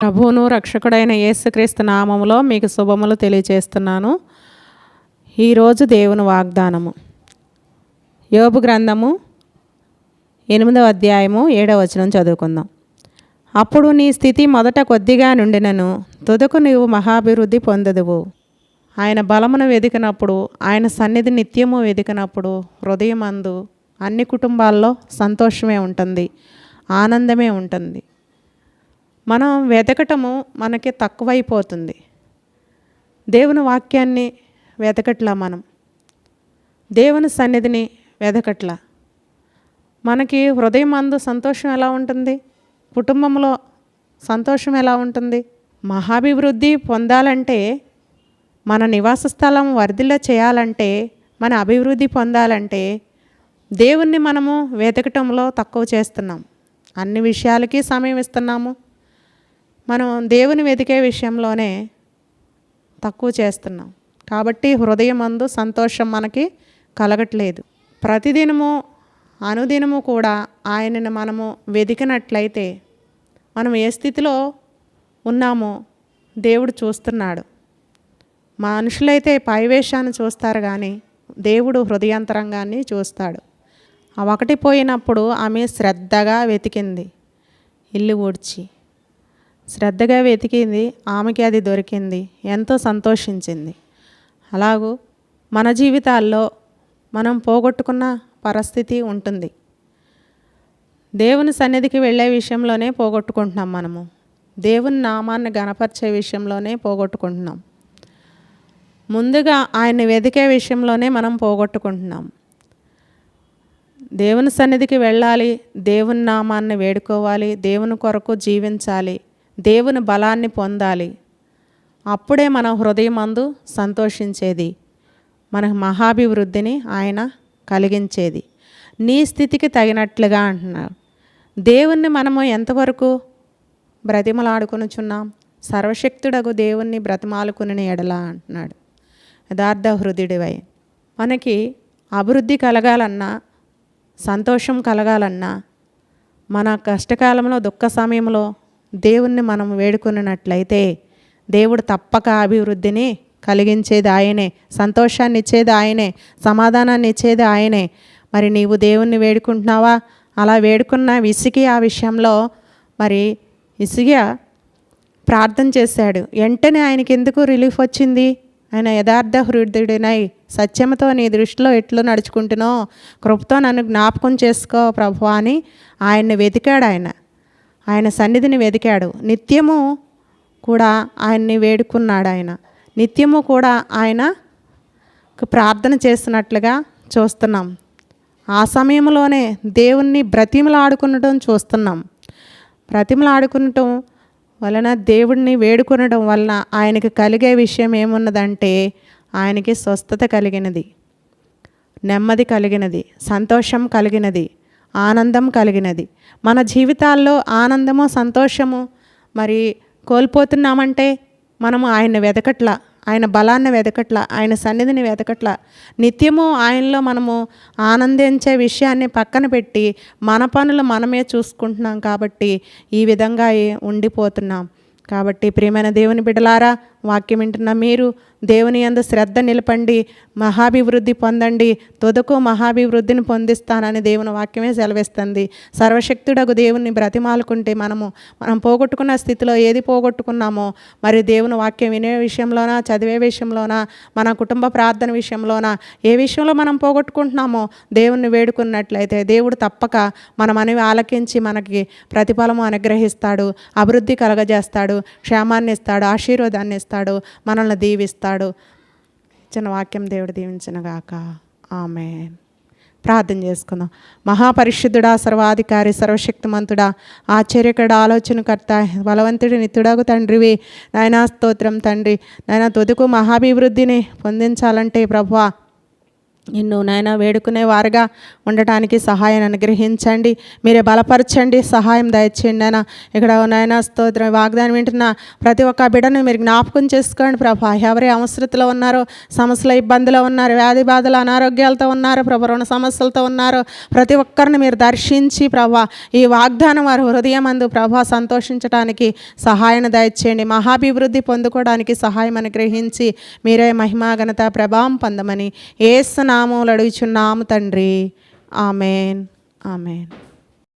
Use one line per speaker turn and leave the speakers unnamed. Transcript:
ప్రభువును రక్షకుడైన యేసుక్రీస్తు నామములో మీకు శుభములు తెలియజేస్తున్నాను. ఈరోజు దేవుని వాగ్దానము యోబు గ్రంథము 8వ అధ్యాయము 7వ వచనం చదువుకుందాం. అప్పుడు నీ స్థితి మొదట కొద్దిగా నుండినను తుదకు నీవు మహాభివృద్ధి పొందదువు. ఆయన బలమును వెదికినప్పుడు, ఆయన సన్నిధి నిత్యము వెదికినప్పుడు హృదయమందు అన్ని కుటుంబాల్లో సంతోషమే ఉంటుంది, ఆనందమే ఉంటుంది. మనం వెతకటము మనకి తక్కువైపోతుంది. దేవుని వాక్యాన్ని వెతకట్లా, మనం దేవుని సన్నిధిని వెతకట్లా. మనకి హృదయమందు సంతోషం ఎలా ఉంటుంది? కుటుంబంలో సంతోషం ఎలా ఉంటుంది? మహాభివృద్ధి పొందాలంటే, మన నివాస స్థలం వర్ధిల్ల చేయాలంటే, మన అభివృద్ధి పొందాలంటే దేవుణ్ణి మనము వెతకటంలో తక్కువ చేస్తున్నాం. అన్ని విషయాలకి సమయం ఇస్తున్నాము, మనం దేవుని వెతికే విషయంలోనే తక్కువ చేస్తున్నాం. కాబట్టి హృదయమందు సంతోషం మనకి కలగట్లేదు. ప్రతిదినము అనుదినము కూడా ఆయనను మనము వెతికినట్లయితే మనం ఏ స్థితిలో ఉన్నామో దేవుడు చూస్తున్నాడు. మనుషులైతే పైవేషాన్ని చూస్తారు, కానీ దేవుడు హృదయాంతరంగాన్ని చూస్తాడు. ఆ ఒకటి పోయినప్పుడు ఆమె శ్రద్ధగా వెతికింది, ఇల్లు ఊడ్చి శ్రద్ధగా వెతికింది, ఆమెకి అది దొరికింది, ఎంతో సంతోషించింది. అలాగూ మన జీవితాల్లో మనం పోగొట్టుకున్న పరిస్థితి ఉంటుంది. దేవుని సన్నిధికి వెళ్ళే విషయంలోనే పోగొట్టుకుంటున్నాం. మనము దేవుని నామాన్ని గణపరిచే విషయంలోనే పోగొట్టుకుంటున్నాం. ముందుగా ఆయన్ని వెతికే విషయంలోనే మనం పోగొట్టుకుంటున్నాం. దేవుని సన్నిధికి వెళ్ళాలి, దేవుని నామాన్ని వేడుకోవాలి, దేవుని కొరకు జీవించాలి, దేవుని బలాన్ని పొందాలి. అప్పుడే మన హృదయమందు సంతోషించేది, మన మహాభివృద్ధిని ఆయన కలిగించేది. నీ స్థితికి తగినట్లుగా అంటున్నాడు. దేవుణ్ణి మనము ఎంతవరకు బ్రతిమలాడుకొనుచున్నాం? సర్వశక్తుడగు దేవుణ్ణి బ్రతిమాలుకుని ఎడలా అంటున్నాడు. యథార్థ హృదయుడివై. మనకి అభివృద్ధి కలగాలన్నా, సంతోషం కలగాలన్నా, మన కష్టకాలంలో దుఃఖ సమయంలో దేవుణ్ణి మనం వేడుకున్నట్లయితే దేవుడు తప్పక అభివృద్ధిని కలిగించేది ఆయనే, సంతోషాన్ని ఇచ్చేది ఆయనే, సమాధానాన్ని ఇచ్చేది ఆయనే. మరి నీవు దేవుణ్ణి వేడుకుంటున్నావా? అలా వేడుకున్న విసిగి ఆ విషయంలో మరి విసిగి ప్రార్థన చేశాడు. వెంటనే ఆయనకి ఎందుకు రిలీఫ్ వచ్చింది? ఆయన యథార్థ హృదయుడినై సత్యముతో నీ దృష్టిలో ఎట్లు నడుచుకుంటునో కృపతో నన్ను జ్ఞాపకం చేసుకో ప్రభువా అని ఆయన్ని వెతికాడు. ఆయన సన్నిధిని వెతికాడు. నిత్యము కూడా ఆయన్ని వేడుకున్నాడు. ఆయన నిత్యము కూడా ఆయన ప్రార్థన చేస్తున్నట్లుగా చూస్తున్నాం. ఆ సమయంలోనే దేవుణ్ణి బ్రతిమలాడుకునడం చూస్తున్నాం. బ్రతిమలాడుకునటం వలన, దేవుడిని వేడుకొనడం వలన ఆయనకి కలిగే విషయం ఏమున్నదంటే, ఆయనకి స్వస్థత కలిగినది, నెమ్మది కలిగినది, సంతోషం కలిగినది, ఆనందం కలిగినది. మన జీవితాల్లో ఆనందము, సంతోషము మరి కోల్పోతున్నామంటే మనము ఆయన్ని వెతకట్లా, ఆయన బలాన్ని వెతకట్లా, ఆయన సన్నిధిని వెతకట్లా. నిత్యము ఆయనలో మనము ఆనందించే విషయాన్ని పక్కన పెట్టి మన పనులు మనమే చూసుకుంటున్నాం. కాబట్టి ఈ విధంగా ఉండిపోతున్నాం. కాబట్టి ప్రియమైన దేవుని బిడ్డలారా, వాక్యం వింటున్న మీరు దేవుని యందు శ్రద్ధ నిలపండి, మహాభివృద్ధి పొందండి. తుదకు మహాభివృద్ధిని పొందిస్తానని దేవుని వాక్యమే సెలవిస్తుంది. సర్వశక్తుడగు దేవుని బ్రతిమాలుకుంటే మనం పోగొట్టుకున్న స్థితిలో ఏది పోగొట్టుకున్నామో, మరి దేవుని వాక్యం వినే విషయంలోనా, చదివే విషయంలోనా, మన కుటుంబ ప్రార్థన విషయంలోనా, ఏ విషయంలో మనం పోగొట్టుకుంటున్నామో దేవుణ్ణి వేడుకున్నట్లయితే దేవుడు తప్పక మన మనవి ఆలకించి మనకి ప్రతిఫలము అనుగ్రహిస్తాడు, అభివృద్ధి కలగజేస్తాడు, క్షేమాన్ని ఇస్తాడు, ఆశీర్వాదాన్ని ఇస్తాడు, మనల్ని దీవిస్తాడు. ఇచ్చిన వాక్యం దేవుడు దీవించునుగాక. ఆమేన్. ప్రార్థన చేసుకుందాం. మహాపరిశుద్ధుడా, సర్వాధికారి, సర్వశక్తిమంతుడా, ఆశ్చర్యకరుడా, ఆలోచనకర్త, బలవంతుడి, నిత్యుడగు తండ్రివి నాయనా, స్తోత్రం తండ్రి. నాయనా, తుదకు మహాభివృద్ధిని పొందించాలంటే ప్రభువా నిన్ను నాయన వేడుకునే వారుగా ఉండటానికి సహాయం అనుగ్రహించండి. మీరే బలపరచండి, సహాయం దయచేయండి నాయన. ఇక్కడ నాయన స్తోత్రం, వాగ్దానం వింటున్న ప్రతి ఒక్క బిడ్డను మీరు జ్ఞాపకం చేసుకోండి ప్రభా. ఎవరి అవసరతలో ఉన్నారో, సమస్యల ఇబ్బందులు ఉన్నారు, వ్యాధి బాధలు అనారోగ్యాలతో ఉన్నారు ప్రభా, రుణ సమస్యలతో ఉన్నారు, ప్రతి ఒక్కరిని మీరు దర్శించి ప్రభా ఈ వాగ్దానం వారి హృదయమందు ప్రభా సంతోషించడానికి సహాయం దయచేయండి. మహాభివృద్ధి పొందుకోవడానికి సహాయం అనుగ్రహించి మీరే మహిమా ఘనత ప్రభావం పొందమని యేసు నామములో అడుగుచున్నాము తండ్రి. ఆమెన్. ఆమెన్.